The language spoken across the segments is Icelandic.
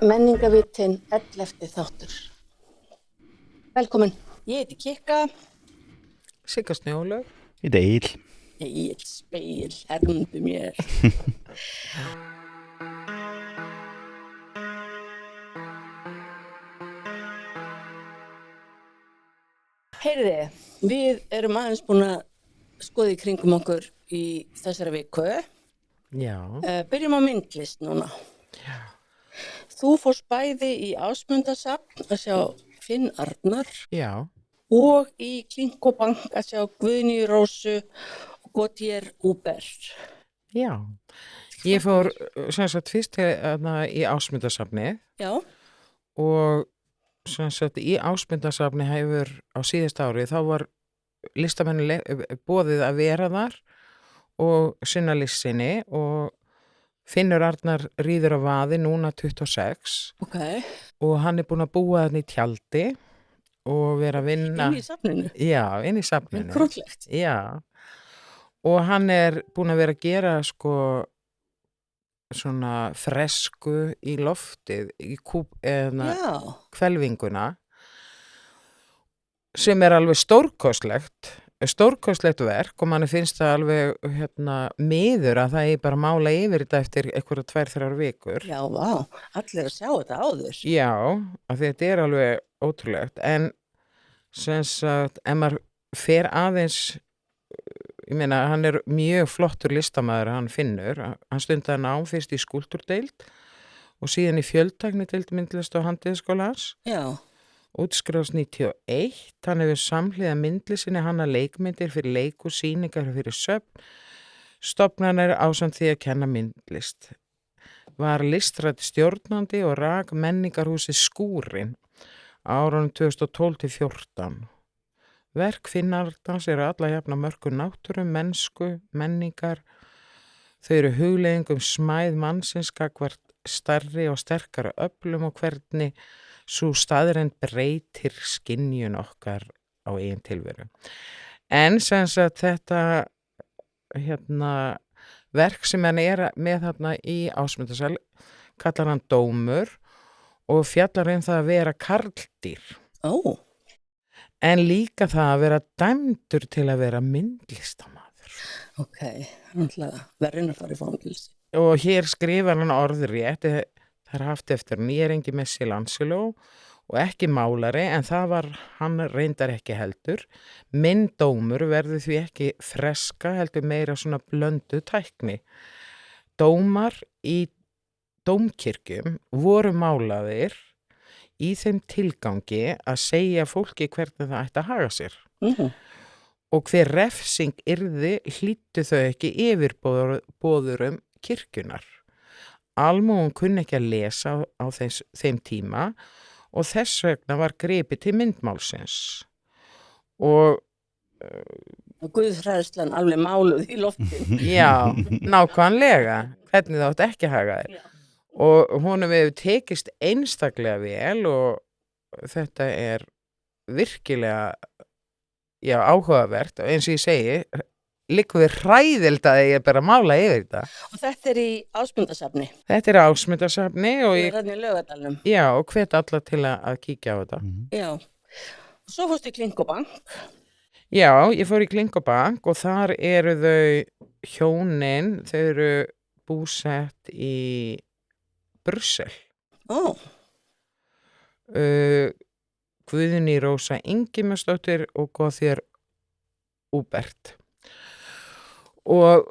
Menningarvitinn 11. þáttur. Velkomin. Ég heiti Kikka. Sigga Snjólaug. Í Egil. Egil Speil, hermdu mér. Heyriði, við erum aðeins búin að skoða í kringum okkur í þessari viku. Já. Byrjum á myndlist núna. Já. Þú fórst bæði í Ásmundarsafn að sjá Finn Arnar Já. og í Klinkobank að sjá Guðnýju Rósu og Gautier Hubert. Já. Ég fór sem sagt fyrst í Ásmundarsafnið Já. og sem sagt í Ásmundarsafni hefur á síðasta ári þá var listamenni boðið að vera þar og sinna listinni og Finnur Arnar ríður á vaði núna 26 Ok. og hann búinn að búa þarna í tjaldi og vera að vinna. Inn í safninu. Já, inn í safninu. Krútlegt. Já. Og hann búinn að vera að gera svona fresku í loftið í hvelfinguna sem alveg stórkostlegt verk og manni finnst það alveg miður að það bara mála yfir þetta eftir einhverja 2-3 vikur. Já, vá, allir að sjá þetta áður. Já, að þetta alveg ótrúlegt en sem sagt, ef maður fer aðeins ég meina, hann mjög flottur listamaður, hann Finnur. Hann stundaði nám fyrst í skúlptúrdeild og síðan í fjöltæknideild myndlist og handriðaskólans. Já. Útskrifast 91. Hann hefur samhliða myndlistinni hanna leikmyndir fyrir leikhús, sýningar fyrir söfn. Stofnanir ásamt því að kenna myndlist. Var listrænt stjórnandi og rak menningarhúsið Skúrinn árunum 2012-14. Verk Finnartans alla jafna mörku náttúru, mennsku, menningar. Þau hugleiðing smæð mannsins gagnvart stærri og sterkara öflum og hvernig sú staðreynd breytir skynjun okkar á eigin tilveru. En sem sagt þetta verk sem hann með þarna í Ásmundarsal kallar hann Dómur og fjallar það að vera karldýr. Ó. En líka það að vera dæmdur til að vera myndlistamaður. Ok, verðin að fara í fangilsi. Og hér skrifar hann orðrétt, það haft eftir hann, ég engin Michelangelo og ekki málari, en það var hann reyndar ekki heldur. Minn dómur verður því ekki freska, heldur meira svona blöndu tækni. Dómar í dómkirkjum voru málaðir í þeim tilgangi að segja fólki hvernig það ætti að haga sér. Og hver refsing hlýddu þau ekki yfirboðurum kirkjunar. Almúgin kunni ekki að lesa á þeim tíma og þess vegna var gripið til myndmálsins. Og Guðfræðslan alveg máluð í loftin. Já, nákvæmlega. Hvernig það átti ekki að haga þér. Og honum hefur tekist einstaklega vel og þetta virkilega áhugavert og eins og ég segi, liggur við hræðild að ég bara mála yfir þetta. Og þetta í Ásmundarsafni? Þetta í Ásmundarsafni og Þarna í Laugardalnum? Já, og hvet alla til að kíkja á þetta. Já, og svo fórstu í Klinkobank? Já, ég fór í Klinkobank og þar þau hjónin, þau búsett í Brussel. Ó. Guðný Rósa Ingimarsdóttir og Gautier Hubert. Og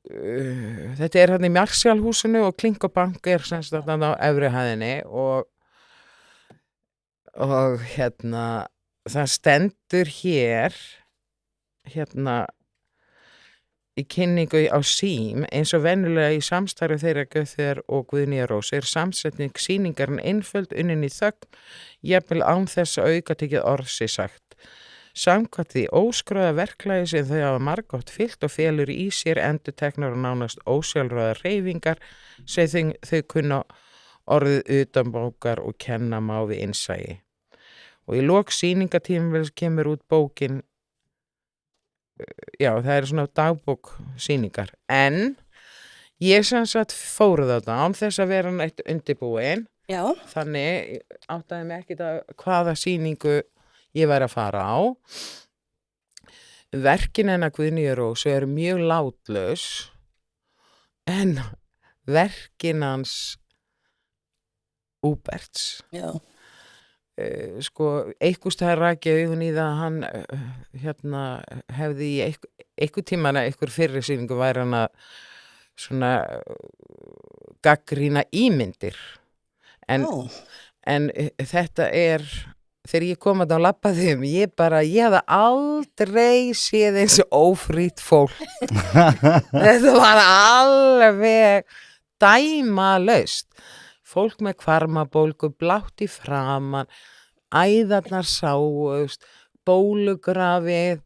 þetta hann í Marshallhúsinu og Klinkobank sem sagt þarna á efri hæðinni og það stendur hér í kynningu á Sím eins og venjulega í samstarfi þeirra Gautier og Guðnýjar Rósu samsetning sýningarinn einföld unnin í þögn, jafnvel án þess að aukatekið orð sé sagt. Samkvæmt því óskráða verklagi sem þau hafa margátt fyllt og felur í sér endurteknar og nánast ósjálfráða hreyfingar sem þau kunna orðið utanbókar og kenna má við innsæi. Og í lok sýningatímabils kemur út bókin já, það svona dagbók sýningar, en Ég sem sagt fóru þetta án þess að vera neitt undirbúin, Já, þannig áttaði mig ekkert að hvaða sýningu ég væri að fara á. Verkin hennar Guðnýju Rósu eru mjög látlaus, en verkin hans Úberts, já, einhvers staðar rak ég augun í það að hann hefði í einhver tímann einhver fyrri sýningu væri hann að svona gagnrýna ímyndir en, já, en þetta þegar ég kom að labba þeim ég hafði aldrei séð eins ófrítt fólk þetta var alveg dæmalaust fólk með hvarmabólgu, blátt í framan, æðarnar sáust, bólugrafið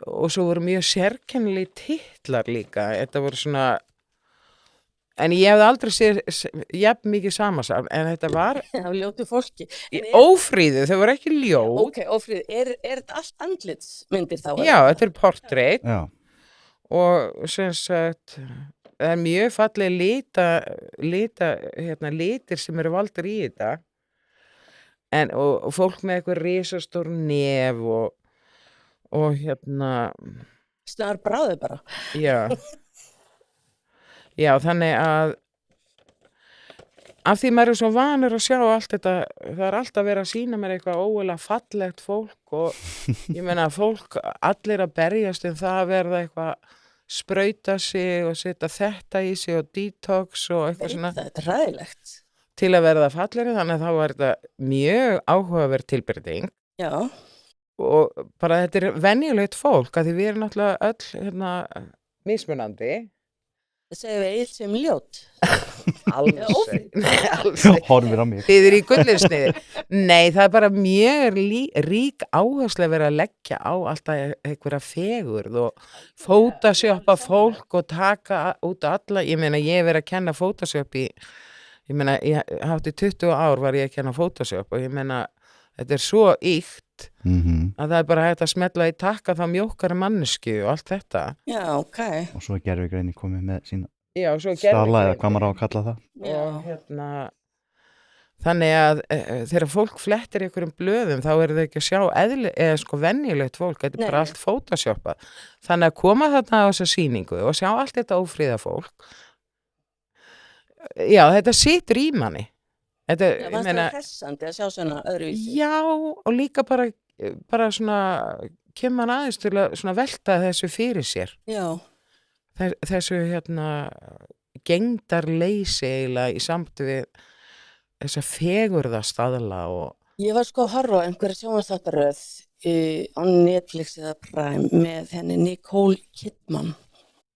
og svo voru mjög sérkennilegi titlar líka. Þetta voru svona, en ég hefði aldrei séð jafn mikið samansafn, en þetta var af ljótu fólki. ófríðu, þau voru ekki ljót. Ok, ófríð, er þetta allt andlitsmyndir þá? Já, þetta er portreit Já, og sem sagt það er mjög falleg litir sem eru valdir í þetta og fólk með eitthvað risastór nef og Snar bráði bara. já þannig að af því maður er svo vanur að sjá allt þetta, það er alltaf verið að sýna mér eitthvað ógulega fallegt fólk og ég meina fólk allir að berjast það að verða eitthvað sprauta sig og setja þetta í sig og detox og eitthvað svona Þetta er ræðilegt. til að verða fallegri, þannig að þá var þetta mjög áhugaverð tilbreyting Já, og bara þetta er venjulegt fólk að því við erum náttúrulega öll mismunandi það segir við Egill sem ljót. alls horfir á mig. þið eru í gullinsniði nei, það er bara mjög rík áherslu að vera að leggja á alltaf einhverja fegurð og fótashoppa fólk og taka út alla, ég meina ég hef verið að kenna Photoshop ég meina ég hátti 20 ár var ég að kenna Photoshop og ég meina þetta er svo ýkt að það er bara hægt að smetla í takka þá mjókkari mannesku og allt þetta Já, ok. Og svo er gervigreini komið með sína já, svo stala eða hvað maður á að kalla það. Já. og þannig að þegar fólk flettir einhverjum blöðum þá eru þau ekki að sjá eða venjulegt fólk, þetta er bara Nei. allt photoshoppað þannig að koma þarna á þessa sýningu og sjá allt þetta ófríða fólk já, þetta situr í manni þetta, Já, fannst það hressandi að sjá svona öðruvísi? já, og líka bara svona kemur hann aðeins til að svona velta þessu fyrir sér Já, þessu gengdarleysi eiginlega í samtu við þessa fegurðastaðla og ég var að horfa á einhverja sjónvarpsþáttaröð á Netflix eða Prime með henni Nicole Kidman.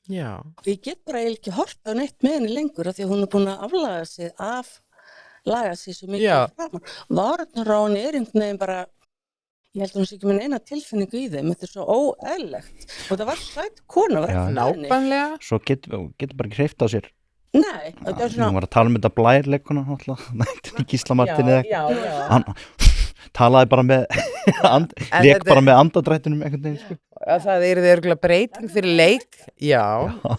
já, Ég get bara eiginlega ekki horft á neitt með henni lengur af því að hún er búin að laga sig svo mikið Já. framan. Varnar á henni er einhvern veginn bara, ég held að hún sé ekki með eina tilfinningu í þeim, þetta er svo óeðlegt og það var sætt kona var Já. ekki með henni. nákvæmlega Svo getur bara ekki hreyft á sér. Nei, þetta er Hún svona, var að tala þetta blærleikuna náttúrulega, Gísla Martin eða já, já. hann talaði bara með leik þetta- bara með andadrættunum einhvern veginn sko. Að það er örugglega breyting fyrir leik já,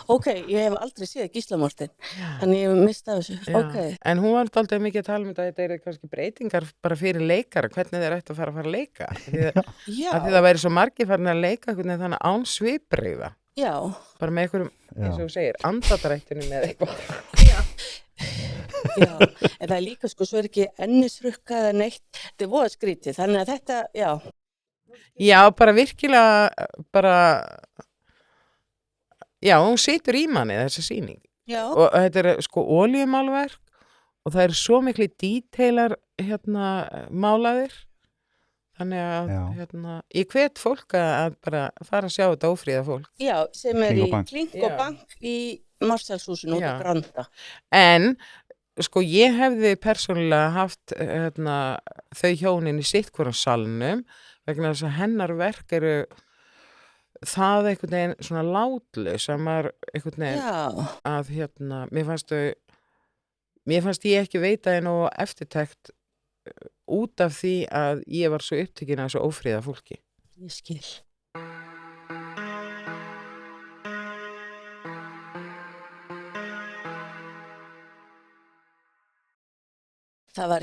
ok, ég hef aldrei séð Gísla Martin, þannig ég hef mistað þessu, já. ok. En hún var alltaf mikið að tala um þetta eru kannski breytingar bara fyrir leikara hvernig þeir ættu að fara að leika Já, að því það væri svo margir farin að leika hvernig þannig án svipbrigða já, bara með einhverjum, eins og þú segir, andadrættunum með eitthvað já, en það er líka svo er ekki ennisrukka eða neitt, þetta er voða skrítið, þannig að þetta, já, Já, bara virkilega já, hún situr í manni þessi sýning já, og þetta er olíumálverk og það eru svo miklu díteilar málaðir þannig að Já. ég hvet fólk að bara fara að sjá þetta ófríða fólk já, sem er Klink og í Bank. Klink Já. og Bank í Marsalshúsinu út Já. á Granda. en ég hefði persónulega haft þau hjónin í sitt hvorum salnum vegna þess að hennar verk eru það einhvern veginn svona látlaus að maður einhvern veginn Já, að mér fannst ég ekki veita henn og eftirtekt út af því að ég var svo upptekin af svo ófríða fólki. ég skil. það var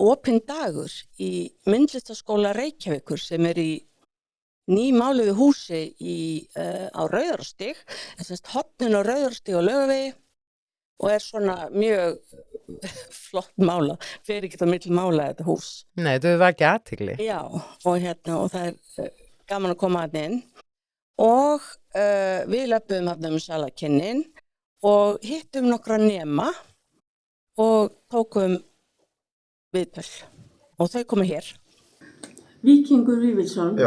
opinn dagur í myndlistaskóla Reykjavíkur sem í nýmáluðu húsi á Rauðarárstíg, en semst hornin á Rauðarárstíg og Laugavegi og svona mjög flott mála, fyrir ekki það mikil mála þetta hús. Nei, þetta var ekki athygli. Já, og það gaman að koma þarna inn og við löpum þarna salakynnin og hittum nokkra nema og tókum viðtöl og þau komu hér. Víkingur Vífilsson,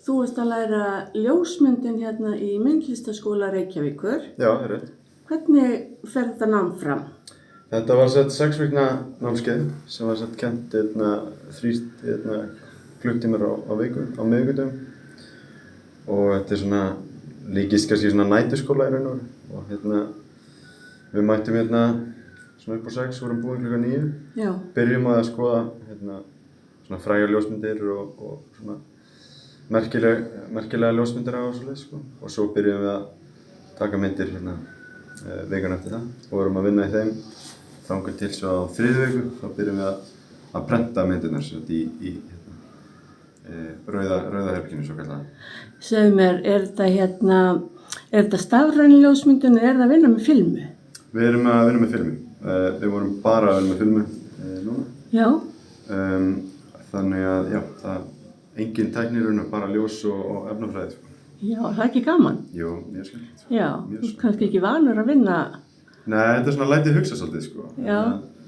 þú ert að læra ljósmyndin í myndlistaskóla Reykjavíkur. Já, það rétt. Hvernig fer þetta nám fram? Þetta var 6 vikna námskeið sem var kennt 3 klukktímar á viku, á miðvikudögum. Og þetta svona líkist kannski svona næturskóla í raun og veru. Og við mættum svona upp á 6, vorum búin klukkan 9. Já. Byrjum að skoða svona frægar ljósmyndir og svona merkilega ljósmyndir á svoleiðis, sko. Og svo byrjum við að taka myndir vikan eftir það og vorum að vinna í þeim þangað til svo á 3. viku. Þá byrjum við að prenta myndirnar í rauða herberginu svo kallega. Segðu mér, er þetta stafræn ljósmyndun eða er það að vinna með filmu? Við erum að vinna með filmu. Við vorum bara að vinna með filmu núna. Já. Þannig að já, engin tækni raun, bara ljós og efnafræði. Já, það er ekki gaman? Jú, mjög skemmtilegt. Já, þú ert kannski ekki vanur að vinna. Nei, þetta svona lætið hugsa svolítið, sko. Já.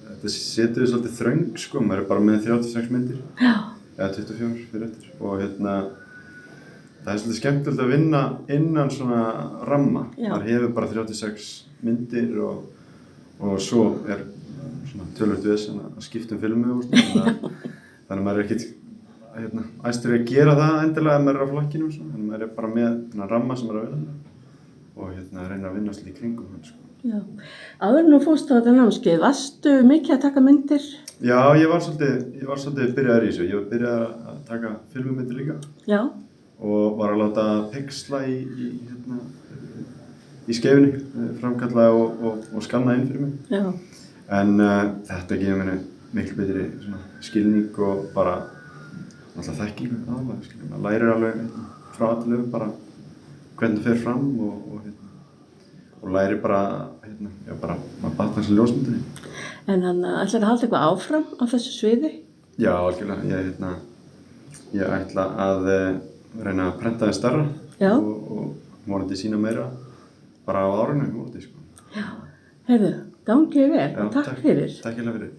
Þetta setur svolítið þröng, sko. Maður er bara með 36 myndir. Já. Eða 24 fyrir eftir. Og það er svolítið skemmtilegt að vinna innan svona ramma. Já. Maður hefur bara 36 myndir og svo er svona tölvöld við að skipta filmu og svona. Þannig að maður er ekkert æstur að gera það endilega ef maður er á flakkinu og svona. Þannig að maður er bara með ramma sem maður er að vinna og reyna að vinna svolítið í kringum hann, sko. Já. Áður nú fórstu á þetta námskeið, varstu mikið að taka myndir? Já, ég var svolítið byrjaður í þessu. Ég var byrjaður að taka filmumyndir líka. Já. Og var að láta pixla í skeifunni, framkalla og skanna inn fyrir mig. Já. En þetta gefur mér miklu betri skilning og bara alltaf þekkingu aðalega. Maður lærir alveg frá allu bara hvernig það fer fram og lærir bara, maður batnar þessi ljósmyndinni. En ætlar að halda eitthvað áfram á þessu sviði? Já, algjörlega. Ég ætla að reyna að prenta það stærra og vonandi sína meira bara á árinu, vonandi, sko. Já, heyrðu, gangið vel og takk fyrir. Takk fyrir.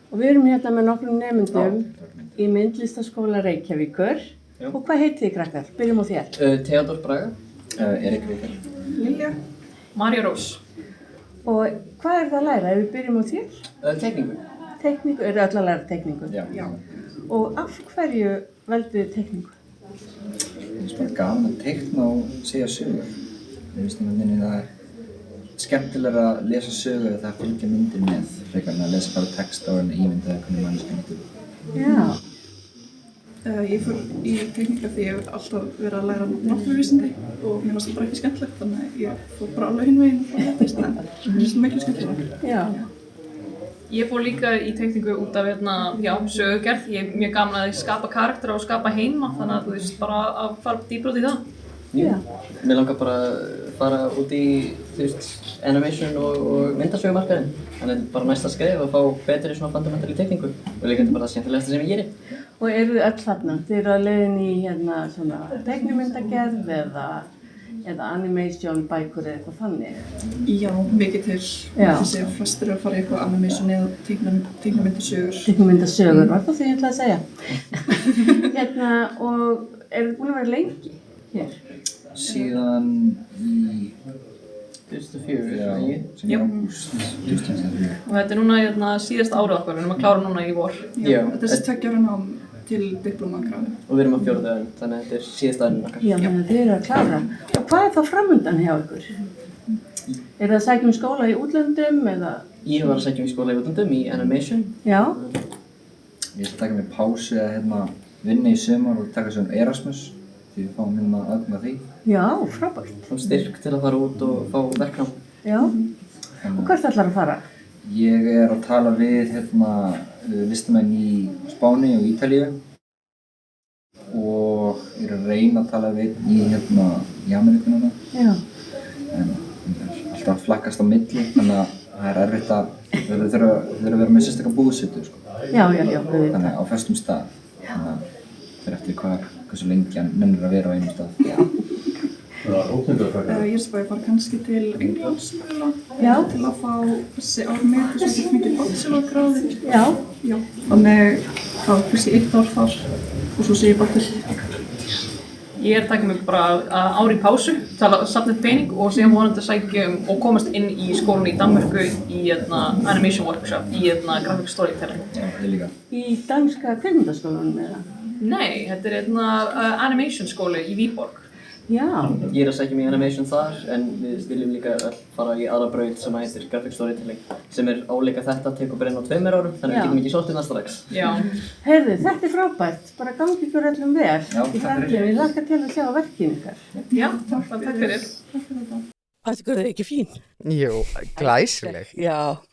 Og við erum með nokkrum nemendum í myndlistaskóla Reykjavíkur. Já. Og hvað heitið þið, krakkar? Byrjum á þér. Theodor Braga, Erik Ríkar. Lilja. Marja Rós. Og hvað það að læra ef við byrjum á þér? Teikningu. Teikningu? Eru öll að læra teikningu? Já. Og af hverju velduð þið teikningu? Það er svona gaman að teikna og segja sögur. Mér finnst það er skemmtilega að lesa sögur eða það fylgja myndir með frekar en að lesa bara text á en ímynda hvernig manneskja myndir. Já. Ég fór í teikningu því ég hef alltaf verið að læra náttúruvísindi og mér fannst það bara ekki skemmtilegt, þannig að ég fór bara alveg hinn veginn frá þetta í staðinn. Mér finnst það miklu skemmtilega. Já. Ég fór líka í teikningu út af sögugerð. Ég er mjög gaman að skapa karaktera og skapa heima, þannig að þú veist bara að fara dýpra út í það. Já. Mér langar bara að fara út í animation og myndasögumarkaðinn. Þannig að bara næsta skref að fá betri svona fundamentali teikningu og líka bara það skemmtilegasta sem ég geri. Og eru þið öll þarna? Þið eru að leiðin í svona teiknimyndagerð eða animation, bækur eða eitthvað þannig? Já, mikið til. Þessi að flestir eru að fara í eitthvað animation eða teiknimyndasögur. Teiknimyndasögur, var það því ég ætlaði að segja. Og eru þið búin að vera lengi hér? Síðan í 2004, sem í ágúst 2004. Og þetta er núna síðasta árið okkar, við erum að klára núna í vor. Já, þetta er 2 ára nám til diplómagráðu. Og við erum að 4. öll, þannig að þetta er síðasta árið okkar. Já, þannig að þið eru að klára. Og hvað er þá framundan hjá ykkur? Er það að sækja skóla í útlöndum eða? Ég var að sækja skóla í útlöndum í animation. Já. Ég ætla að taka mér pásu að vinna í sumar og taka sér Erasmus. Því við fáum aðgang að því. Já, frábært. Fá styrk til að fara út og fá verknám. Já. Og hvert ætlar að fara? Ég er að tala við listamenn í Spáni og Ítalíu og að reyna að tala við í Ameríku Já. en alltaf að flakkast á milli þannig að það erfitt að þau þurfa að vera með sérstaklega búsetu sko. Já. Þannig á föstum stað þannig að það eftir hversu lengi hann nennir að vera á einum stað. Ég er spáði að fara kannski til Englands Já. til að fá þessi ár með þessu mikið bachelorgráði. Já. Já, þannig þá kannski 1 ár þar og svo sé ég bara til. Ég takið mig bara ári í pásu, safna pening og síðan vonandi að sækja og komast inn í skólan í Danmörku í animation workshop í graphic storytelling. Já, ég líka. Í danska kvikmyndaskólanum eða? Nei, þetta er animation skóli í Viborg. Já. Ég að sækja mig í animation þar en við viljum líka fara í aðra braut sem heitir graphic storytelling sem álíka þetta tekur bara inn á 2 árum þannig við getum ekki sótt hérna strax. Já. Heyrðu, þetta er frábært. Bara gangi ykkur öllum vel. Já, í takk ferlinu. fyrir. Ég hlakka til að sjá verkin ykkar. Já, takk fyrir. Fannst ykkur þau ekki fín? Jú, glæsileg. Já.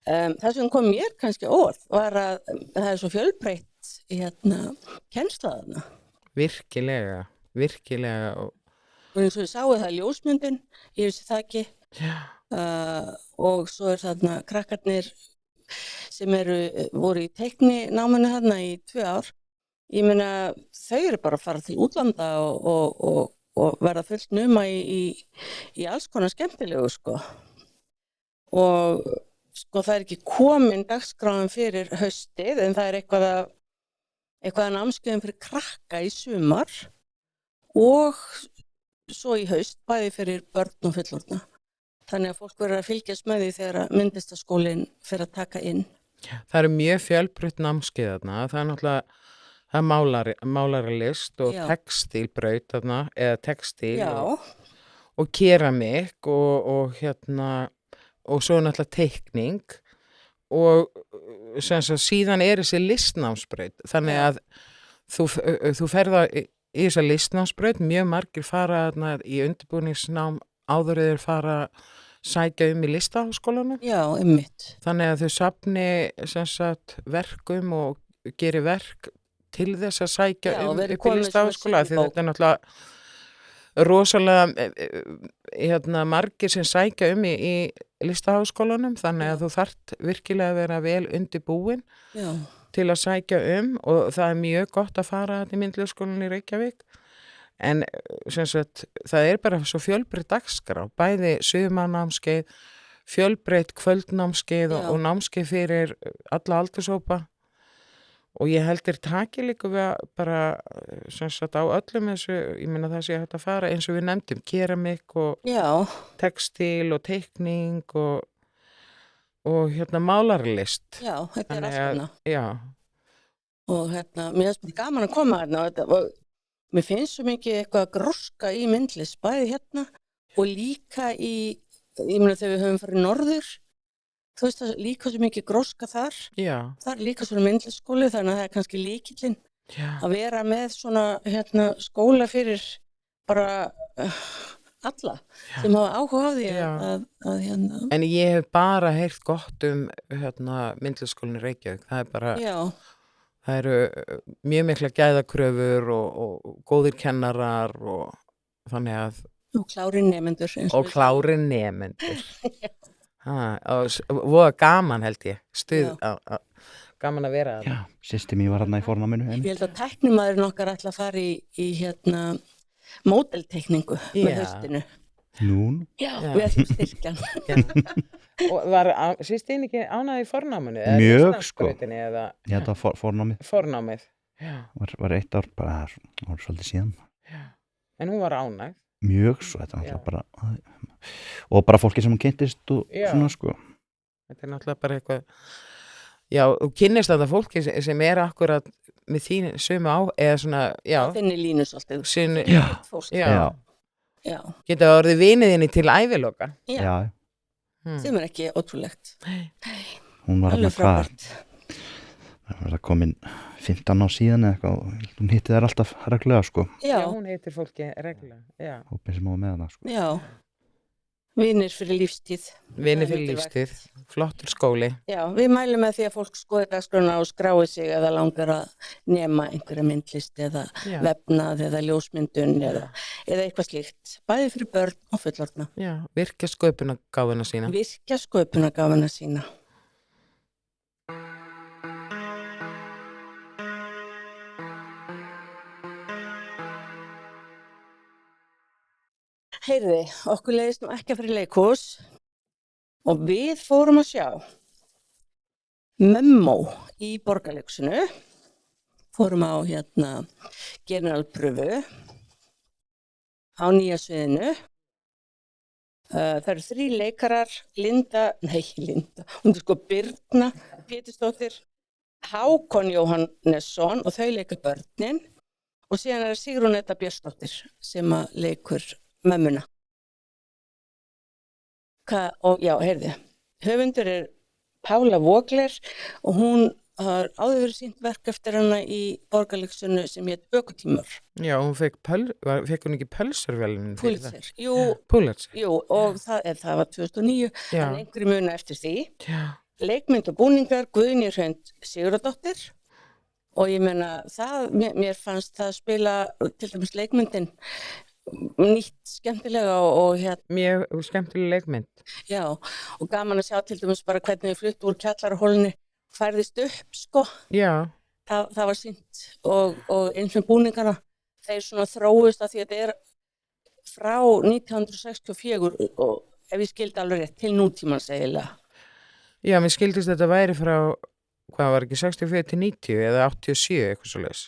Það sem kom mér kannski óvart var að það er svo fjölbreytt kennsla þarna. Virkilega. Og eins og ég sáu það ljósmyndin, ég vissi það ekki. Og svo þarna krakkarnir sem voru í teiknináminu þarna í 2 ár. Ég meina, þau eru bara að fara til útlanda og verða fullt numa í alls konar skemmtilegu, sko. Og sko, það er ekki komin dagskráin fyrir haustið, en það er eitthvað námskeiðum fyrir krakka í sumar og svo í haust, bæði fyrir börn og fullorðna. Þannig að fólk verður að fylgjast með því þegar myndlistaskólinn fer að taka inn. Það eru mjög fjölbreytt námskeið þarna. Það er náttúrulega það er málaralist og textílbraut þarna, eða textíl og keramik og svo náttúrulega teikning og síðan er þessi listnámsbraut. Þannig að þú ferð í þessa listnámsbraut, mjög margir fara þarna í undirbúningsnám áður þeir fara sækja í listaháskólanum. Já, einmitt. Þannig að þau safni verkum og geri verk til þess að sækja upp í listaháskóla því þetta er náttúrulega rosalega margir sem sækja í listaháskólanum þannig að þú þarft virkilega að vera vel undirbúin til að sækja og það er mjög gott að fara í myndlistaskólann í Reykjavík en það er bara svo fjölbreytt dagskrá, bæði sumarnámskeið, fjölbreytt kvöldnámskeið og námskeið fyrir alla aldurshópa og ég heldur taki líka við bara á öllum þessu, ég meina það sé hægt að fara eins og við nefndum, keramik og textíl og teikning og málarlist. Já, þetta er allt þarna. Já. Og mér finnst gaman að koma þarna og mér finnst svo mikið eitthvað gróska í myndlist, bæði og líka ég meina þegar við höfum farið norður, þú veist það líka svo mikið gróska þar. Já. Það er líka svona myndlistskóli þannig að það er kannski lykillinn að vera með svona skóla fyrir bara alla sem hafa áhuga á því að En ég hef bara heyrt gott myndlistaskólann í Reykjavík. Það er bara það eru mjög mikla gæðakröfur og góðir kennarar og þannig að og klárir nemendur voða gaman held ég gaman að vera Já, systir mín var hérna í fornáminu Ég held að tæknimaðurinn okkar ætla að fara í módeltekningu með haustinu Nún? Já, við ætlum styrkjan Og var systir ekki ánægð í fornáminu? Mjög sko Ég held að fornámið var 1 ár bara svolítið síðan En hún var ánægð Mjög svo, þetta er náttúrulega bara og bara fólki sem hún kynntist og svona sko Þetta er náttúrulega bara eitthvað Já, þú kynnist þetta fólki sem er akkurat með þín sömu á eða svona, þinni línu svolítið Geta orðið viniðinni til æviloka sem er ekki ótrúlegt Hún var hérna hvað það var að komin 15 á síðan eða eitthvað og hún hitti þær alltaf reglulega sko Já, hún hittir fólki reglulega Hópin sem á með hana sko Já, Vinir fyrir lífstíð. Vinir Það er fyrir mikilvægt. lífstíð, flottur skóli. Já, við mælum með því að fólk skoði dagskránna og skrái sig eða langar að nema einhverja myndlist eða Já. vefnað eða ljósmyndun eða eitthvað slíkt. Bæði fyrir börn og fullorðna. Já, virkja sköpunargáfuna sína. Virkja sköpunargáfuna sína. Heyrði, okkur leiðist nú ekki að fyrir leikhús og við fórum að sjá Memmó í Borgarleikhúsinu. Fórum á generalpröfu á nýja sviðinu. Það eru 3 leikarar, hún er sko Birna Pétursdóttir, Hákon Jóhannesson og þau leika börnin og síðan er Sigrún Edda Björnsdóttir sem að leikur mömmuna. Og já, heyrði, höfundur er Pála Vogler og hún har áður verið sýnt verk eftir hana í Borgarleikhúsinu sem hét Ökutímar. Já, hún fekk hún ekki Pulitzer-verðlaunin fyrir það? Pulitzer, Pulitzer. jú, og það var 2009, Já. en einhverju muna eftir því. Já. Leikmynd og búningar, Guðný Hrund Sigurðardóttir og ég meina mér fannst það spila til dæmis leikmyndin nýtt skemmtilega og Mjög skemmtileg leikmynd. Já, og gaman að sjá til dæmis bara hvernig við flutt úr kjallarahólinu færðist upp, sko. Já. Það var sýnt og eins með búningana, þeir svona þróist að því að þetta er frá 1964 og ef ég skildi alveg rétt til nútímans eiginlega. Já, mér skildist þetta væri frá, hvað var ekki, 64 til 90 eða 87, eitthvað svo leis.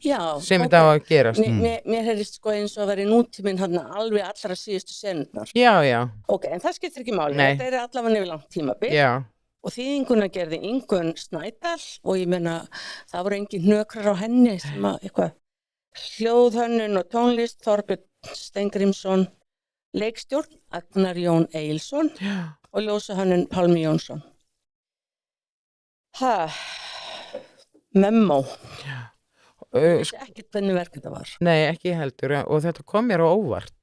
Já. Sem þetta á að gerast. Mér heyrðist sko eins og að vera í nútíminn alveg allra síðustu senurnar. Já, já. Ok, en það skiptir ekki máli, Nei. þetta er allavega yfir langt tímabil. Já. Og þýðinguna gerði Ingunn Snædal og ég meina það voru engin hnökrar á henni sem að eitthvað hljóðhönnun og tónlist Þorbjörn Steingrímsson, leikstjórn Agnar Jón Egilsson og ljósahönnun Pálmi Jónsson. Memmó. Ég vissi ekkert hvernig verk þetta var. Nei, ekki heldur og þetta kom mér á óvart.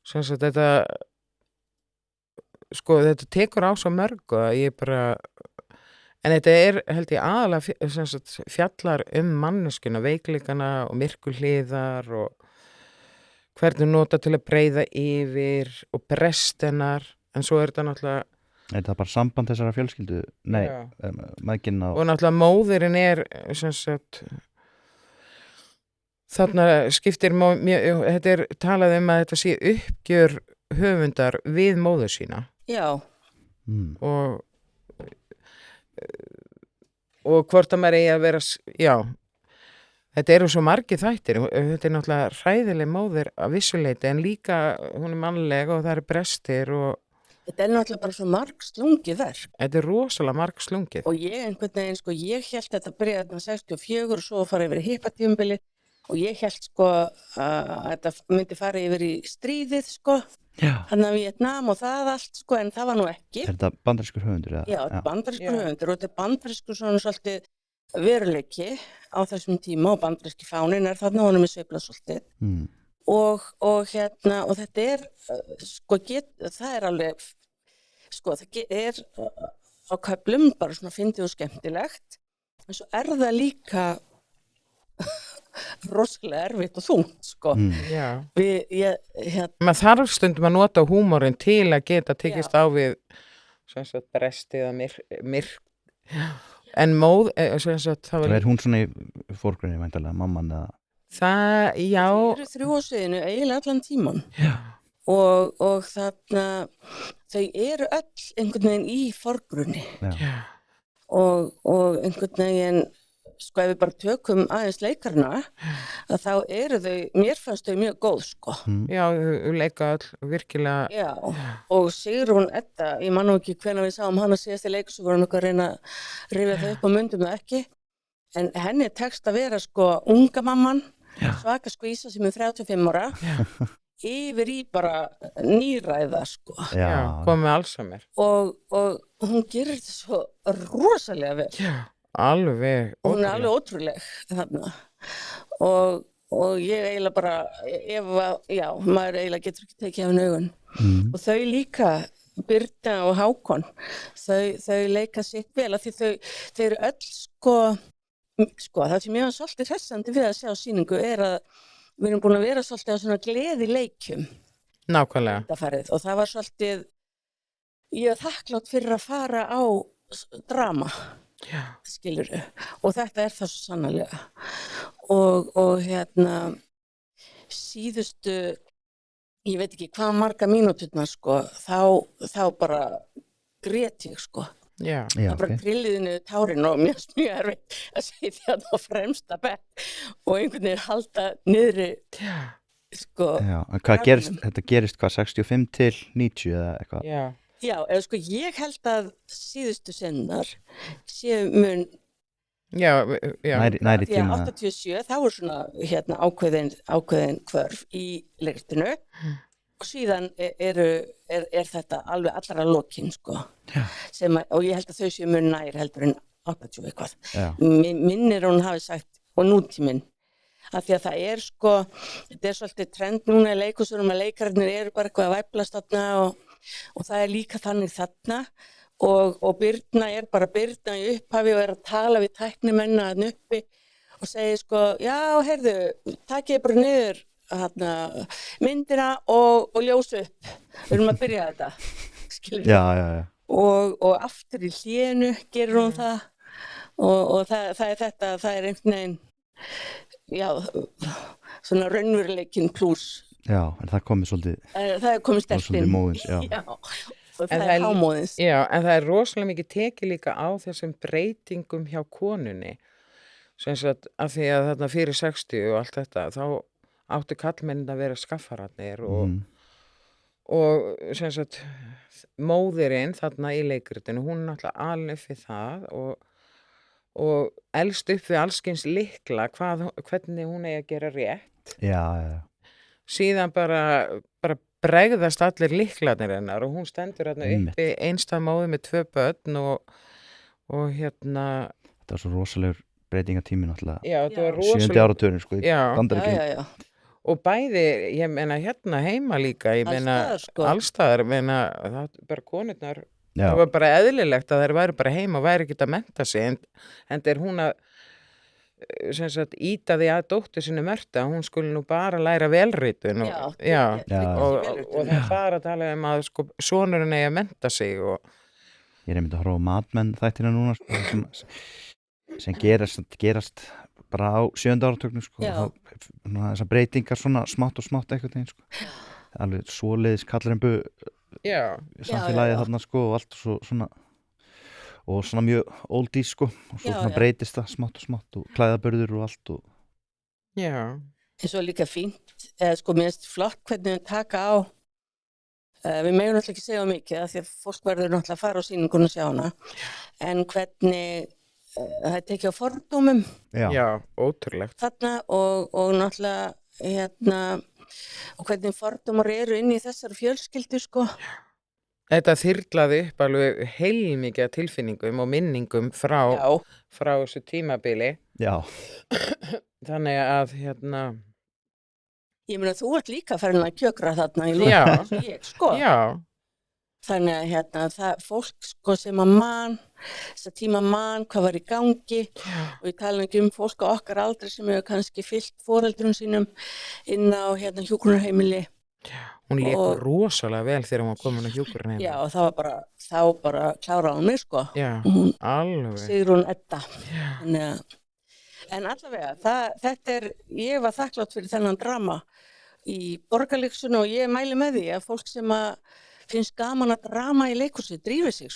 Svo að þetta sko, þetta tekur á svo mörgu að ég bara en þetta er, held ég, aðalega fjallar manneskuna, veikleikana og myrkurhliðar og hvernig nota til að breiða yfir og brestinnar, en svo er þetta náttúrulega Er það bara samband þessara fjölskyldu? Nei, mækinn á og náttúrulega móðirinn er þarna skiptir þetta er talað að þetta sé uppgjör höfundar við móður sína. Já. Og hvort að maður eigi að vera, já, þetta eru svo margir þættir, þetta er náttúrulega hræðileg móðir að vissuleiti en líka hún er mannleg og það eru brestir og Þetta er náttúrulega bara svo margslungið verk. Þetta er rosalega margslungið. Og ég einhvern veginn, sko, ég held þetta byrjaði þarna 64 og svo fara yfir í hippatímabili og ég held, sko, að þetta myndi fara yfir í stríðið, sko. Þannig að Vietnam og það allt, sko, en það var nú ekki. Er þetta bandarískur höfundur? Já, þetta er bandarískur höfundur og þetta er bandarískur svona svolítið veruleiki á þessum tíma og bandaríski fánin er þarna honum sveiflað svolítið. Og þetta er, sko, það er alveg, sko, það er á köflum bara svona fyndið og skemmtilegt, en svo er það líka rosalega erfitt og þungt, sko. Já. Maður þarf stundum að nota húmorinn til að geta tekist á við brestið eða en móð, það er hún svona í fórgrunni, væntanlega, mamman eða Það, já. Þau eru 3 á sviðinu eiginlega allan tíman. Já. Og þarna, þau eru öll einhvern veginn í forgrunni. Já. Og einhvern veginn, sko ef við bara tökum aðeins leikarna, að þá eru þau, mér fannst þau mjög góð, sko. Já, þau leika all virkilega. Já, og Sigrún Edda, ég man nú ekki hvenær við sáum hana síðast í leik, svo vorum við að reyna að rifja þau upp og myndum það ekki. En henni tekst að vera, sko, unga mamman, svaka skvísa sem er 35 ára yfir í bara nýræða, sko. Já, komið Alzheimer. Og hún gerir þetta svo rosalega vel. Já, alveg ótrúleg. Hún er alveg ótrúleg þarna. Og ég eiginlega bara, maður eiginlega getur ekki tekið af henni augun. og þau líka, Birna og Hákon, þau leika sitt vel af því þau eru öll það sem ég var svolítið hressandi við að sjá sýningu að við erum búin að vera svolítið á svona gleði leikjum Nákvæmlega. og það var svolítið, ég er þakklátt fyrir að fara á drama, skilurðu, og þetta það svo sannarlega og síðustu, ég veit ekki hvað marga mínúturnar þá bara grét ég Já. það bara trilliði niður tárin og mjög erfitt að sitja þarna á fremsta bekk og einhvern veginn halda niðri Já, en hvað gerist, þetta gerist hvað, 65 til 90 eða eitthvað? Já, eða ég held að síðustu sennar séu mun næri tíma. 87, þá svona ákveðin kvörf í leikritinu og síðan er þetta alveg allra lokin og ég held að þau séu mun nær heldur en 80 eitthvað. Minnir hún hafi sagt og nútíminn af því að það þetta er svolítið trend núna í leikhúsunum að leikararnir eru bara eitthvað að væflast þarna og það er líka þannig þarna og Birna er bara Birna í upphafi og er að tala við tæknimenn þarna uppi og segir já, heyrðu, takið bara niður myndina og ljósa upp, við erum að byrja þetta, skilur og aftur í hlénu gerur hún það og það er þetta, það er einhvern veginn svona raunveruleikinn plús. Já, en það komið svolítið það er komið stertinn móðins, og það er hámóðins. Já, en það er rosalega mikið tekið líka á þessum breytingum hjá konunni sem sagt að því að þarna fyrir 60 og allt þetta, þá áttu kallmennin að vera skaffararnir og sem sagt móðirinn þarna í leikritinu, hún er náttúrulega alin upp við það og elst upp við allskyns lykla hvernig hún eigi að gera rétt. Já. Síðan bara bregðast allir lyklarnir hennar og hún stendur hérna uppi einstæð móðir með 2 börn og Þetta var svo rosalegur breytingatími náttúrulega. Já, þetta var rosalega 7. áratugurinn í Bandaríkjunum. Og bæði, ég meina hérna heima líka, ég meina allstaðar, ég meina það bara konurnar, það var bara eðlilegt að þær væri bara heima og væri ekki að mennta sig en er hún að sem sagt íta því að dóttur sinni Mörtu að hún skulle nú bara læra velritun og það fara að tala um að sonurinn eigi að mennta sig og ég er einmitt að horfa á Mad Men þættina núna sem gerast bara á 7. áratugnum þessar breytingar svona smátt og smátt einhvern veginn alveg svoleiðis kallarembu samfélagið þarna og allt svona og svona mjög oldies og svo svona breytist það smátt og smátt og klæðaburður og allt en svo líka fínt mér finnst flott hvernig við taka á við megum náttúrulega ekki segja mikið af því að fólk verður náttúrulega að fara á sýningunum og sjá hana en hvernig það tekið á fordómum ótrúlegt þarna og náttúrulega og hvernig fordómar eru inn í þessar fjölskyldu Þetta þyrlaði upp alveg heilmikið tilfinningum og minningum frá þessu tímabili. Já. Þannig að Ég meina þú ert líka farin að kjökra þarna í lóðum Já. Þannig að það fólk sem að þess að tíma hvað var í gangi og ég tala ekki fólk á okkar aldri sem hefur kannski fyllt foreldrum sínum inn á hjúkrunarheimili. Hún lék rosalega vel þegar hún var komin á hjúkrunarheimili. Já, og það var þá bara kláraði hún mig Já, alveg. Sigrún Edda. En allavega, ég var þakklátt fyrir þennan drama í Borgarleikhúsinu og ég mæli með því að fólk sem finnst gaman að drama í leikhúsi drífi sig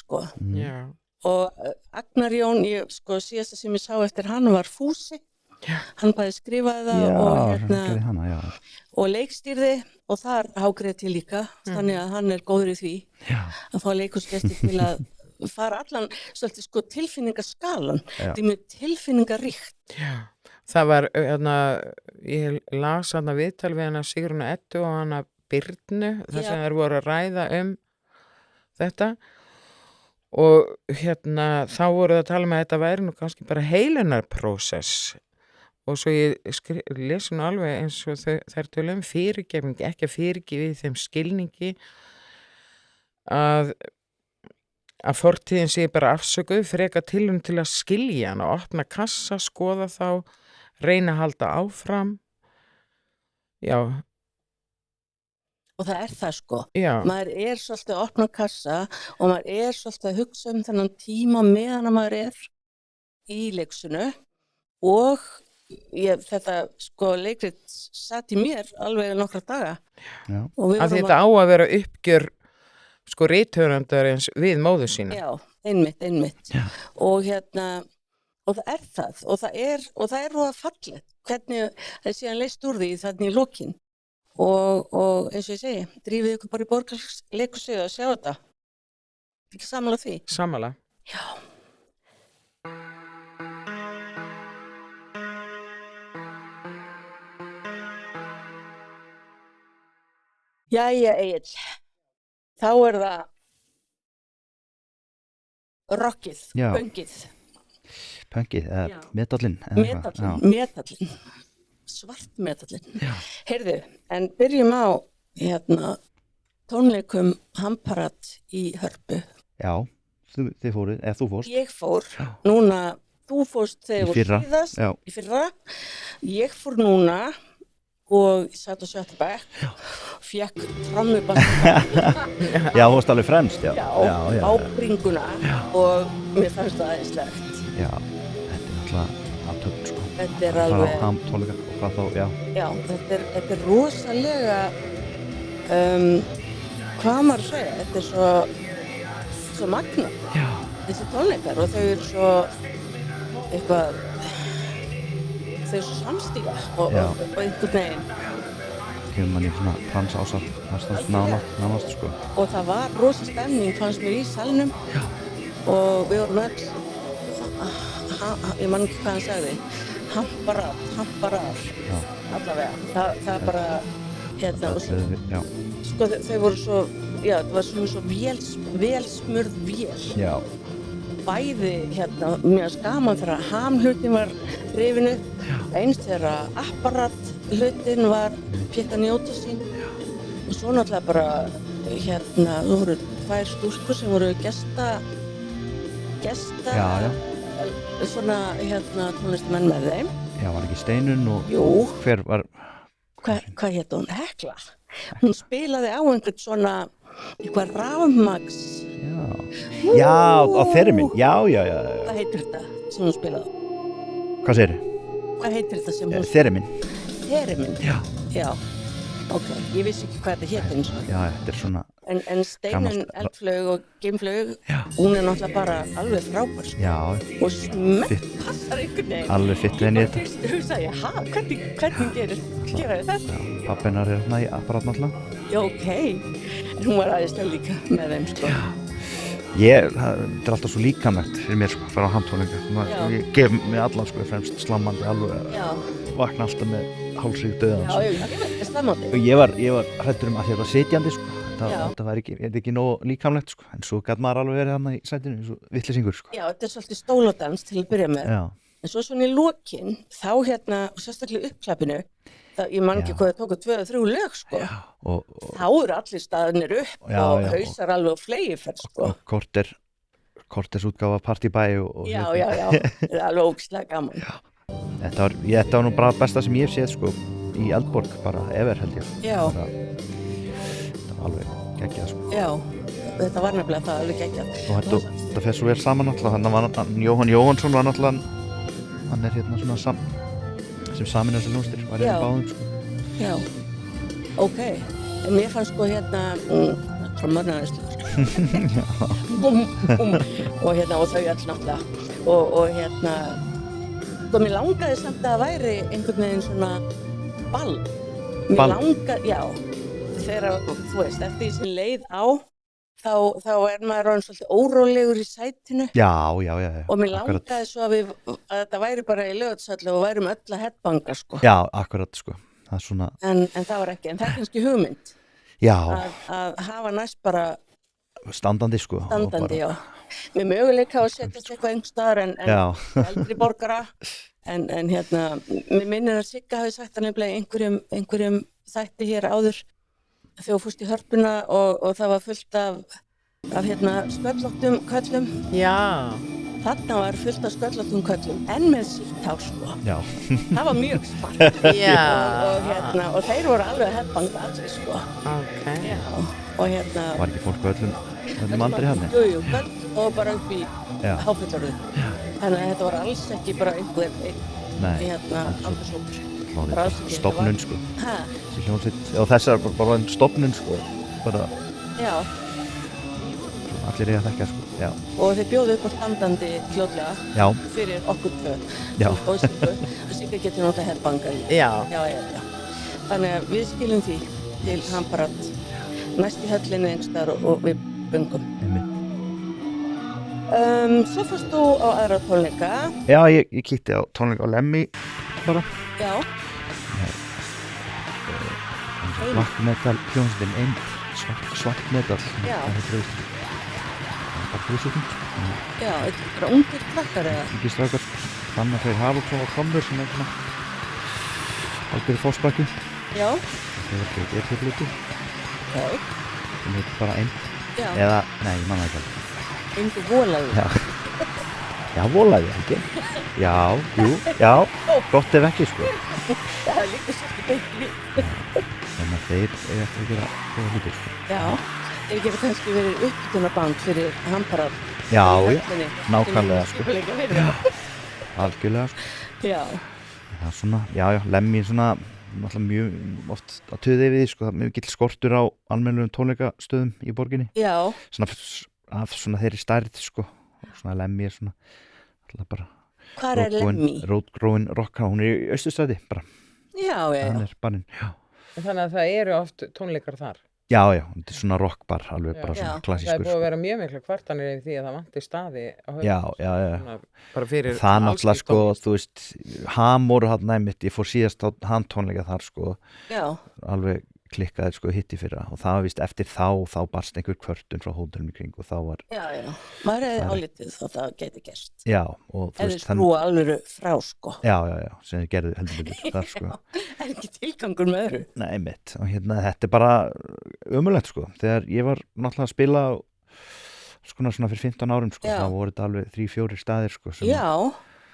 Já. Og Agnar Jón, síðasta sem ég sá eftir hann var Fúsi. Hann bæði skrifaði það og leikstýrði og þar hágreið til líka þannig að hann er góður í því að fá leikhúsgesti til að fara allan svolítið tilfinningaskalan þetta er mjög tilfinningaríkt það var ég las viðtal við hana Sigrúnu Eddu og hana Birnu þar sem þær voru að ræða þetta og þá voru það að tala með að þetta væri nú kannski bara heilunarprósess og svo ég lesi nú alveg eins og þær tölum fyrirgefning, ekki að fyrirgefi þeim skilningi að fortíðin sé bara afsökuð, freka tilraun til að skilja hana, opna kassa, skoða þá, reyna að halda áfram. Já. Og það er það sko. Já. Maður svolítið að opna kassa og maður svolítið að hugsa þennan tíma meðan að maður í leiksinu og þetta sko leikrit satt í mér alveg nokkra daga. Já. Að þetta á að vera uppgjör sko rithöfundarins við móður sína. Já, einmitt. Já. Og og það er það og það er roða fallegt hvernig það síðan leist úr því þannig í lokin og eins og ég segi, drífið ykkur bara í Borgarleikhúsið og sjá þetta. Ekki sammála því? Sammála. Já. Jæja, Egill. Þá það rockið, Já. pönkið, metallinn. Metallinn, svart metallinn. Heyrðu, en byrjum á tónleikum Hamparat í Hörpu. Já, þið fóruð, eða þú fórst. Ég fór, núna, þú fórst þegar Í fyrra, síðast, já. í fyrra. Ég fór núna og satt á 7. bekk, fékk trommubassa. Já, þú varst alveg fremst, já. á bringuna og mér fannst það æðislegt. Já, þetta náttúrulega aðtöfn, sko. Þetta alveg... Tónleika og hvað þá, já. Já, þetta rosalega, hvað maður að segja, þetta svo magna. Já. Þessi tónleikar og þau svo eitthvað, þau svo samstíga og einhvern veginn. Kemur mann í svona transásal, nánast, sko. Og það var rosa stemning, fannst mér í salnum. Já. Og við vorum öll, ég man ekki hvað hann sagði, hamparar, allavega. Það bara, og svo, Já. sko þau voru svo, það var svo velsmurð vél. Já. Bæði mjög gaman þegar hamhlutin var rifin upp, eins þegar apparat hlutin fékk að njóta sín og svo náttúrulega bara þú voru 2 stúlkur sem voru gesta svona tónlistamenn með þeim. Já, var ekki Steinun og Jú. Hver var? Hvað hét hún? Hekla. Hún spilaði á einhvern svona eitthvað rafmagns. Já, á Theremin, já. Hvað heitir þetta sem hún spilaði á? Hvað segirðu? Hvað heitir þetta sem hún Theremin. Theremin? Já. Ok, ég vissi ekki hvað þetta hét eins og. Já, þetta svona... En Steinun, Eldflaug og Geimflaug, hún náttúrulega bara alveg frábær, sko. Já. Og smett passar einhvern veginn. Alveg fitt henni í þetta. Þú hugsaði, hvernig gera þetta? Já, pappinar hérna í apparat náttúrulega. Já, ok. En hún var æðislega líka með þeim, sko. Það er alltaf svo líkamlegt fyrir mér, sko, að fara á handtónleika. Ég gef mig allan, sko, fremst slammandi alveg. Já. Vakna alltaf með hálsrík döðan. Já, slammandi. Og ég var hræddur að þetta var sitjandi, sko. Það var ekki nóg líkamlegt, sko. En svo gat maður alveg verið þarna í sætinu, eins og vitleysingur, sko. Já, þetta svolítið stóladans til að byrja með. Já. En svo svona í lokin, þá og sérstaklega uppklappinu, ég man ekki hvað það tóku 2 eða 3 lög, sko. Já. Þá allir staðnir upp og hausar alveg á flegiferð, sko. Og korters útgáfa partybæ og... Já, það er alveg ógeðslega gaman. Já. Þetta var nú bara besta sem ég hef séð, sko, í Eldborg, bara ever, held ég. Já. Þetta var alveg geggjað, sko. Já, þetta var nefnilega það alveg geggjað. Og þetta fer svo vel saman náttúrulega, þannig var Jóhann Jóhannsson var náttúrulega, hann er hérna svona sem samin þessar hljómsveitir, var hérna báðum, sko. Já, ok. En mér fannst sko trommarnaðislegur. Búm. Og þau öll náttúrulega. Og sko mér langaði samt að það væri einhvern veginn svona ball. Mér langaði, já. Þegar, þú veist, eftir því sem leið á, þá maður orðinn svolítið órólegur í sætinu. Já. Og mér langaði svo að þetta væri bara í Laugardalsvelli og værum öll að headbanga, sko. Já, akkurat, sko. Það er svona... En það var ekki, en það er kannski hugmynd. Já. Að hafa næst bara... Standandi, sko. Standandi, já. Með möguleika að setjast eitthvað einhvers staðar en eldri borgara. en hérna, mér minnir að Sigga hafi sagt það nefnilega í einhverjum þætti hér áður þegar þú fórst í Hörpuna og það var fullt af hérna sköllóttum köllum. Já. Þarna var fullt af sköllóttum köllum, en með sítt hár sko. Já. Það var mjög spart. Já. Og þeir voru alveg heppang allir sko. Ok. Já. Og hérna... Var ekki fólk öllum aldrei hann? Jú, börn og bara upp í háfullorðu. Þannig að þetta var alls ekki bara einhver hérna aldursópur. Stofnun sko. Hæ? Þessi hljómsveit, og þessar bara en stofnun sko. Bara... Já. Allir eiga að þekka sko. Já. Og þeir bjóðu upp á standandi fljótlega fyrir okkur tvö. Já. Og Sigga getur notað herbanga í. Já. Já. Þannig að við skiljum því til Hamparat næst í höllinni einhverstaðar og við böngum. Svo fórst þú á aðra tónleika. Já, ég kíkti á tónleika á Lemmy bara. Já. Svart metal hljómsveitin Eind. Svart metal. Já. Bara brúsutning. Já, þetta er bara ungir krakkar eða? Ungir strákar. Fannar Freyr Haraldsson og Trommur sem er svona algjörðu fósbakki. Já. Það er ekki eitthvað hluti. Ok. Sem heitir bara Eind. Já. Eða, nei, ég manna ekki alveg. Eindu Volaði. Já, Volaði, ekki? Já, gott ef ekki, sko. Það er líka svolítið beint. Þannig að þeir eiga eftir að gera góða hluti, sko. Já, þeir geta kannski verið uppbytunarband fyrir Hamparat. Já, nákvæmlega, sko. Skipuleggja fyrir það. Algjörlega, sko. Já. Það er svona, Lemmy er svona, náttúrulega mjög oft að tuða yfir því, sko. Það er mjög gill skortur á almennilegum tónleikastöðum í borginni. Já. Svona af svona þeirri stærð, sko. Svona Lemmy er svona, alltaf bara... Hvar er Lemmy? Rótgróin rocka, hún er í Austurstræti, bara. Já. Hann er barinn, já. Þannig að það eru oft tónleikar þar. Já, þetta er svona rockbar, alveg bara svona klassískur. Það er búið að vera mjög mikla kvartanir í því að það vanti staði á höfum. Já. Bara fyrir það náttúrulega, sko, þú veist, Ham voru hann næmitt, ég fór síðast á Ham tónleika þar, sko. Já. Alveg klikkaði, sko, hitti fyrra og það var víst eftir þá barst einhver kvörtun frá hótelum í kring og þá var... Já, maður hefði álítið þá það geti gerst. Já, og þú veist... Eða skrúa alveg frá, sko. Já, sem þið gerðu heldur betur þar, sko. Það er ekki tilgangur með öðru. Nei, mitt, og hérna, þetta er bara ömurlegt, sko. Þegar ég var náttúrulega að spila svona fyrir 15 árum, sko, þá voru þetta alveg 3-4 staðir, sko.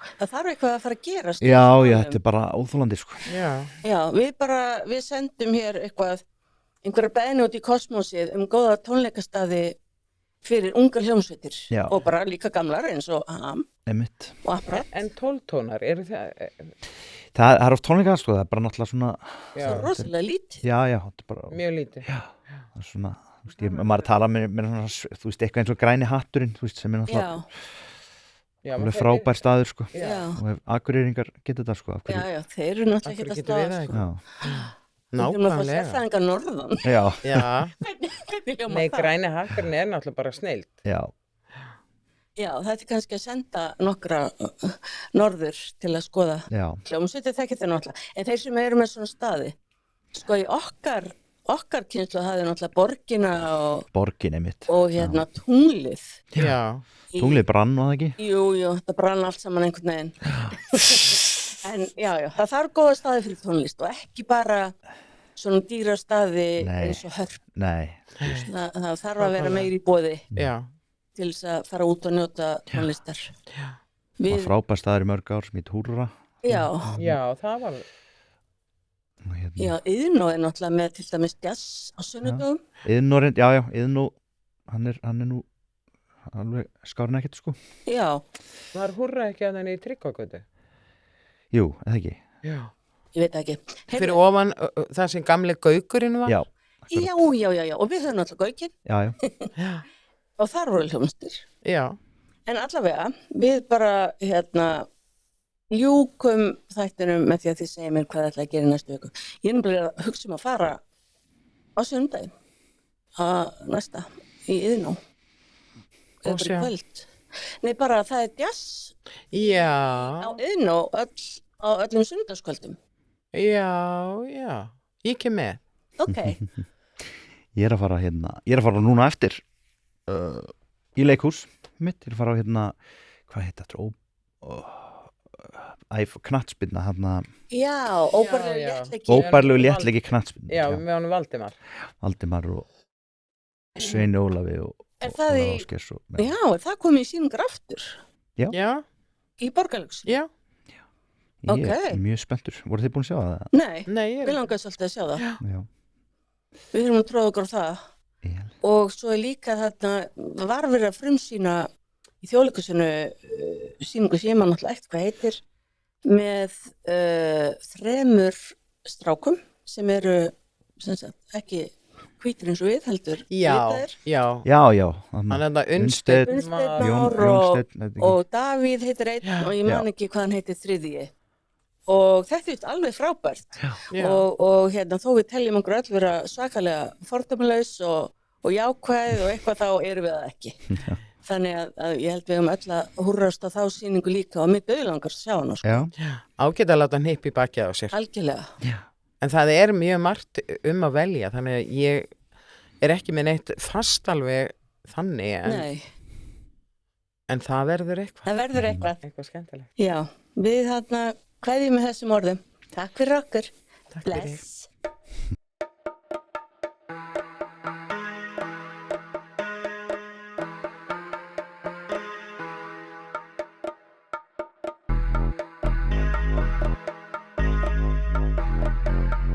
Það þarf eitthvað að fara að gerast. Já, þetta er bara óþolandi, sko. Já, við sendum hér einhverja beðni út í kosmósið góða tónleikastaði fyrir ungar hljómsveitir og bara líka gamlar eins og Ham og Apparat. En 12 tónar, eru það? Það er oft tónleika, sko, það er bara náttúrulega svona... Það er rosalega lítið. Já, þetta er bara... Mjög lítið. Já, það er svona, þú veist, maður tala með svona, þú veist, eitthvað eins og Græni hatturinn, þú veist, sem er náttúrulega... alveg frábær staður, sko. Og ef Akureyringar getur þetta, sko. Já, þeir eru náttúrulega ekki að staða, sko. Nákvæmlega. Við þurfum að fá sérfræðingar norðan. Já. Nei, Græni hatturinn er náttúrulega bara snilld. Já, þetta er kannski að senda nokkra norður til að skoða hljómsveitir, þekkir þeir náttúrulega. En þeir sem eru með svona staði, sko, í okkar kynslu hafði náttúrulega borgina og hérna tunglið. Já. Tunglið brann, var það ekki? Jú, þetta brann allt saman einhvern veginn. En það þarf góða staði fyrir tónlist og ekki bara svona dýra staði eins og Hörp. Nei. Það þarf að vera meiri í boði til þess að fara út og njóta tónlistar. Það var frábær staður í mörg ár sem heit Húrra. Já, það var... Já, Iðnó er náttúrulega með til dæmis jazz á sunnudögum. Iðnó, hann er nú alveg skárinn ekkert, sko. Já. Var Húrra ekki að henni í Tryggvagötu? Jú, eða ekki? Já. Ég veit ekki. Fyrir ofan það sem gamli gaukurinn var? Já. Já, og við höfum náttúrulega gaukinn. Já. Og þar voru hljómsveitir. Já. En allavega, við bara, ljúkum þættinum með því að þið segja mér hvað það ætla að gera í næstu viku. Ég er nefnilega að hugsa að fara á sunnudaginn að næsta í Iðnó. Og sjá. Nei, bara það er jazz. Já. Á Iðnó á öllum sunnudagskvöldum. Já. Ég kem með. Ok. Ég er að fara núna eftir í leikhús mitt. Ég er að fara á hvað heit þetta? knattspyrna þarna, Já, óbærlegu Já, já. léttleiki. óbærlegu léttlegi knattspyrna. Já, með honum Valdimar. Valdimar og Sveini Ólafi og Er það Ólafur í, Ásgeirs og já, það kom í sýningar aftur Já, í Borgarleikhúsinu. já. ég Ok. er mjög spenntur. Voru þið búin að sjá það? Nei, Nei, við langaðum svolítið að sjá það. Já. Við þurfum að tróða okkur á það. Já. Og svo er líka þarna, var verið að frumsýna í Þjóðleikhúsinu sýningu sem ég man náttúrulega ekkert hvað heitir, með 3 strákum sem eru sem sagt, ekki hvítir eins og við heldur já, litaðir. já. Já, Hann þarna, er það Unnsteinn, Unnsteinn Unnsteinn var- Jón og- Steinn, þetta ekki. Og Davíð heitir einn og ég man ekki hvað hann heitir þriðji. Og þetta er alveg frábært. Já. Og hérna, þó við teljum okkur öll vera svakalega fordómalaus og jákvæð og eitthvað, þá erum við það ekki. Þannig að ég held við um öll að húrrast á þá sýningu líka og mér döðlangar að sjá hana, sko. Já, Ágætt að láta hann hippi bakið á sér. Algjörlega. En það er mjög margt að velja, þannig að ég er ekki með neitt fast alveg þannig, Nei, en það verður eitthvað. það verður eitthvað. Eitthvað skemmtilegt. Já, við þarna kveðjum með þessum orðum. Takk fyrir okkur. Takk fyrir. Bless.